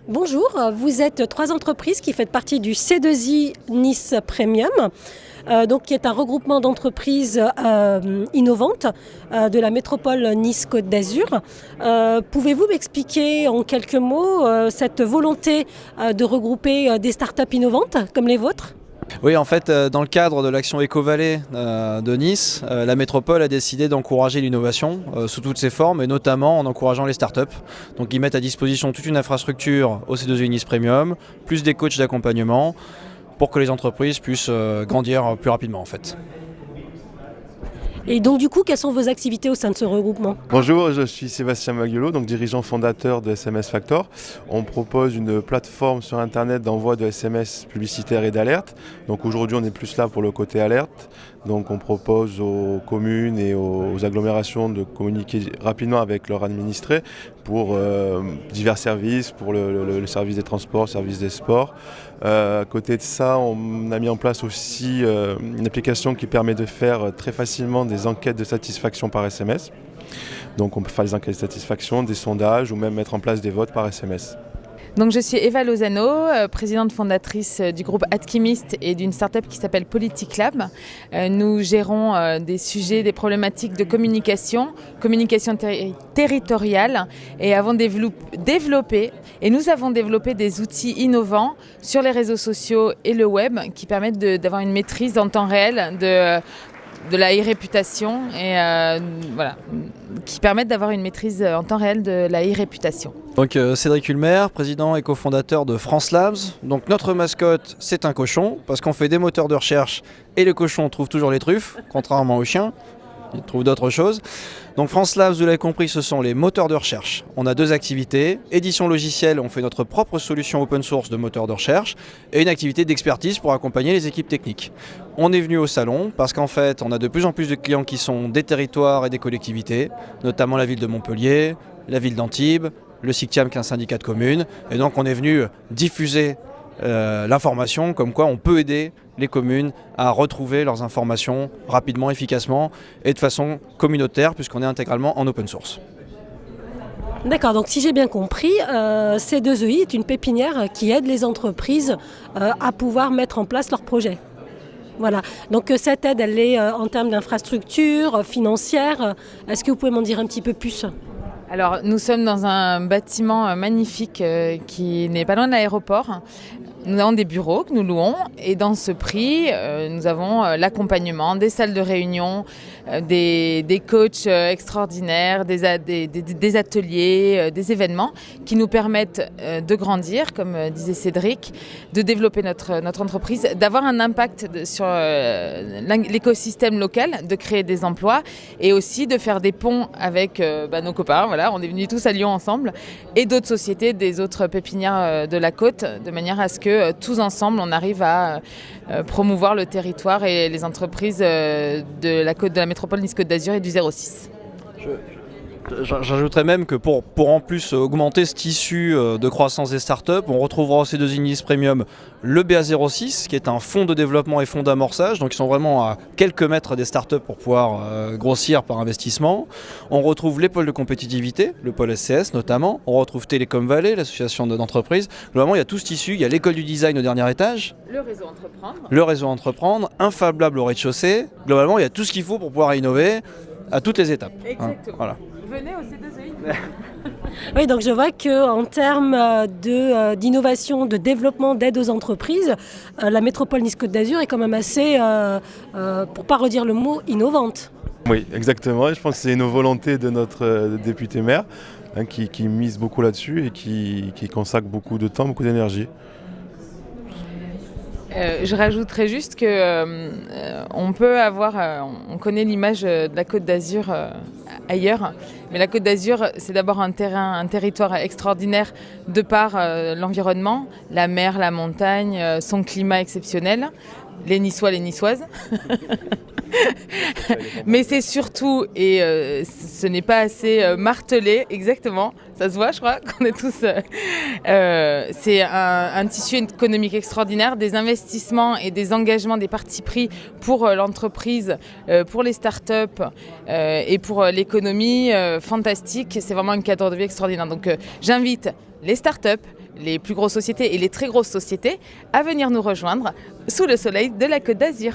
Bonjour, vous êtes 3 entreprises qui font partie du C2I Nice Premium, qui est un regroupement d'entreprises innovantes de la métropole Nice-Côte d'Azur. Pouvez-vous m'expliquer en quelques mots cette volonté de regrouper des startups innovantes comme les vôtres ? Oui, en fait, dans le cadre de l'action Éco-Vallée de Nice, la métropole a décidé d'encourager l'innovation sous toutes ses formes, et notamment en encourageant les startups. Donc ils mettent à disposition toute une infrastructure au C2I Nice Premium, plus des coachs d'accompagnement, pour que les entreprises puissent grandir plus rapidement en fait. Et donc du coup, quelles sont vos activités au sein de ce regroupement ? Bonjour, je suis Sébastien Magliolo, donc dirigeant fondateur de SMS Factor. On propose une plateforme sur internet d'envoi de SMS publicitaires et d'alerte. Donc aujourd'hui on est plus là pour le côté alerte. Donc on propose aux communes et aux agglomérations de communiquer rapidement avec leurs administrés pour divers services, pour le service des transports, le service des sports. À côté de ça, on a mis en place aussi une application qui permet de faire très facilement des enquêtes de satisfaction par SMS. Donc on peut faire des enquêtes de satisfaction, des sondages ou même mettre en place des votes par SMS. Donc je suis Eva Lozano, présidente fondatrice du groupe Adchimist et d'une start-up qui s'appelle Politic Lab. Nous gérons des sujets, des problématiques de communication territoriale et nous avons développé des outils innovants sur les réseaux sociaux et le web qui permettent d'avoir une maîtrise en temps réel de la e-réputation et qui permettent d'avoir une maîtrise en temps réel de la e-réputation. Donc Cédric Ulmer, président et cofondateur de France Labs. Donc notre mascotte, c'est un cochon, parce qu'on fait des moteurs de recherche et le cochon trouve toujours les truffes, contrairement aux chiens. Il trouve d'autres choses. Donc France Labs, vous l'avez compris, ce sont les moteurs de recherche. On a 2 activités. Édition logicielle, on fait notre propre solution open source de moteurs de recherche. Et une activité d'expertise pour accompagner les équipes techniques. On est venu au salon parce qu'en fait, on a de plus en plus de clients qui sont des territoires et des collectivités, notamment la ville de Montpellier, la ville d'Antibes, le SICTIAM qui est un syndicat de communes. Et donc on est venu diffuser l'information comme quoi on peut aider les communes à retrouver leurs informations rapidement, efficacement et de façon communautaire puisqu'on est intégralement en open source. D'accord, donc si j'ai bien compris, C2I est une pépinière qui aide les entreprises à pouvoir mettre en place leurs projets. Voilà, donc cette aide, elle est en termes d'infrastructure, financière. Est-ce que vous pouvez m'en dire un petit peu plus ? Alors nous sommes dans un bâtiment magnifique qui n'est pas loin de l'aéroport. Nous avons des bureaux que nous louons et dans ce prix, nous avons l'accompagnement, des salles de réunion, des coachs extraordinaires, des ateliers, des événements qui nous permettent de grandir, comme disait Cédric, de développer notre entreprise, d'avoir un impact sur l'écosystème local, de créer des emplois et aussi de faire des ponts avec nos copains. Voilà, on est venus tous à Lyon ensemble et d'autres sociétés, des autres pépinières de la côte, de manière à ce que tous ensemble, on arrive à promouvoir le territoire et les entreprises de la côte de la métropole Nice-Côte d'Azur et du 06. J'ajouterais même que pour en plus augmenter ce tissu de croissance des startups, on retrouvera au C2I Nice Premium le BA06, qui est un fonds de développement et fonds d'amorçage, donc ils sont vraiment à quelques mètres des startups pour pouvoir grossir par investissement. On retrouve les pôles de compétitivité, le pôle SCS notamment, on retrouve Télécom Valley, l'association d'entreprises. Globalement, il y a tout ce tissu, il y a l'école du design au dernier étage, le réseau Entreprendre, un Fab Lab au rez-de-chaussée. Globalement, il y a tout ce qu'il faut pour pouvoir innover à toutes les étapes. Exactement. Voilà. Venez au C2I. Oui, donc je vois qu'en termes d'innovation, de développement, d'aide aux entreprises, la métropole Nice-Côte d'Azur est quand même assez, pour ne pas redire le mot, innovante. Oui, exactement. Et je pense que c'est une volonté de notre député maire qui mise beaucoup là-dessus et qui consacre beaucoup de temps, beaucoup d'énergie. Je rajouterais juste que on connaît l'image de la Côte d'Azur ailleurs, mais la Côte d'Azur, c'est d'abord un territoire extraordinaire de par l'environnement, la mer, la montagne, son climat exceptionnel. les Niçois, les Niçoises. Mais c'est surtout, et ce n'est pas assez martelé, exactement, ça se voit, je crois, qu'on est tous... c'est un tissu économique extraordinaire, des investissements et des engagements, des partis pris pour l'entreprise, pour les startups et pour l'économie, fantastique. C'est vraiment un cadre de vie extraordinaire. Donc j'invite les startups, les plus grosses sociétés et les très grosses sociétés à venir nous rejoindre sous le soleil de la Côte d'Azur.